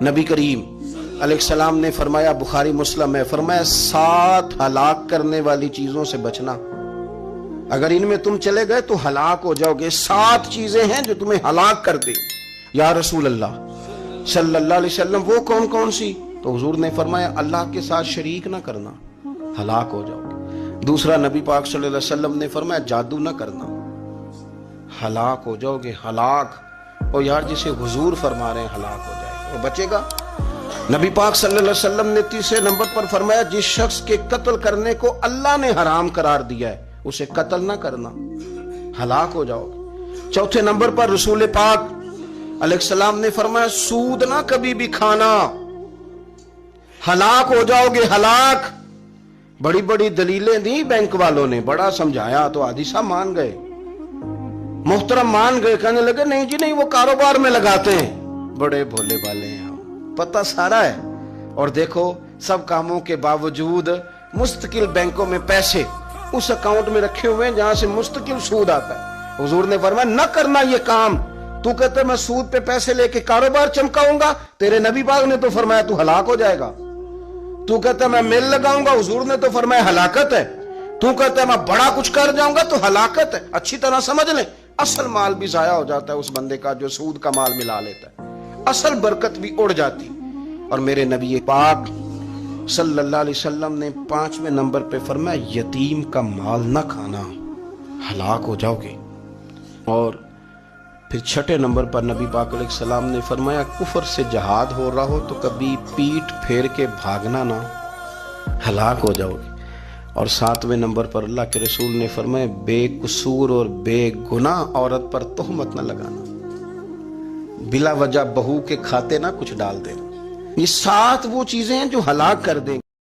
نبی کریم علیہ السلام نے فرمایا، بخاری مسلم ہے، فرمایا 7 ہلاک کرنے والی چیزوں سے بچنا، اگر ان میں تم چلے گئے تو ہلاک ہو جاؤ گے۔ 7 چیزیں ہیں جو تمہیں ہلاک کر دیں۔ یا رسول اللہ صلی اللہ علیہ وسلم وہ کون کون سی؟ تو حضور نے فرمایا اللہ کے ساتھ شریک نہ کرنا، ہلاک ہو جاؤ گے۔ دوسرا نبی پاک صلی اللہ علیہ وسلم نے فرمایا جادو نہ کرنا، ہلاک ہو جاؤ گے، ہلاک۔ اور یار جسے حضور فرما رہے ہیں ہلاک ہو جائے گا، وہ بچے گا؟ نبی پاک صلی اللہ علیہ وسلم نے تیسرے نمبر پر فرمایا جس شخص کے قتل کرنے کو اللہ نے حرام قرار دیا ہے اسے قتل نہ کرنا، ہلاک ہو جاؤ گے۔ چوتھے نمبر پر رسول پاک علیہ السلام نے فرمایا سود نہ کبھی بھی کھانا، ہلاک ہو جاؤ گے، ہلاک۔ بڑی بڑی دلیلیں دی بینک والوں نے، بڑا سمجھایا تو حاجی صاحب مان گئے، محترم مان گئے، کہنے لگے نہیں جی نہیں، وہ کاروبار میں لگاتے ہیں۔ بڑے بھولے والے ہیں، پتہ سارا ہے۔ اور دیکھو سب کاموں کے باوجود مستقل بینکوں میں پیسے اس اکاؤنٹ میں رکھے ہوئے ہیں جہاں سے مستقل سود آتا ہے۔ حضور نے فرمایا نہ کرنا یہ کام۔ تو کہتا ہے میں سود پہ پیسے لے کے کاروبار چمکاؤں گا، تیرے نبی پاک نے تو فرمایا تو ہلاک ہو جائے گا۔ تو کہتا ہے میں میل لگاؤں گا، حضور نے تو فرمایا ہلاکت ہے۔ تو کہتا ہے میں بڑا کچھ کر جاؤں گا تو ہلاکت ہے۔ اچھی طرح سمجھ لیں، اصل مال بھی ضائع ہو جاتا ہے اس بندے کا جو سود کا مال ملا لیتا ہے، اصل برکت بھی اڑ جاتی۔ اور میرے نبی پاک صلی اللہ علیہ وسلم نے 5ویں نمبر پہ فرمایا یتیم کا مال نہ کھانا، ہلاک ہو جاؤ گے۔ اور پھر 6 نمبر پر نبی پاک علیہ السلام نے فرمایا کفر سے جہاد ہو رہا ہو تو کبھی پیٹ پھیر کے بھاگنا نہ، ہلاک ہو جاؤ گے۔ اور 7ویں نمبر پر اللہ کے رسول نے فرمایا بے قصور اور بے گناہ عورت پر تہمت نہ لگانا، بلا وجہ بہو کے کھاتے نہ کچھ ڈال دینا۔ یہ 7 وہ چیزیں ہیں جو ہلاک کر دیں۔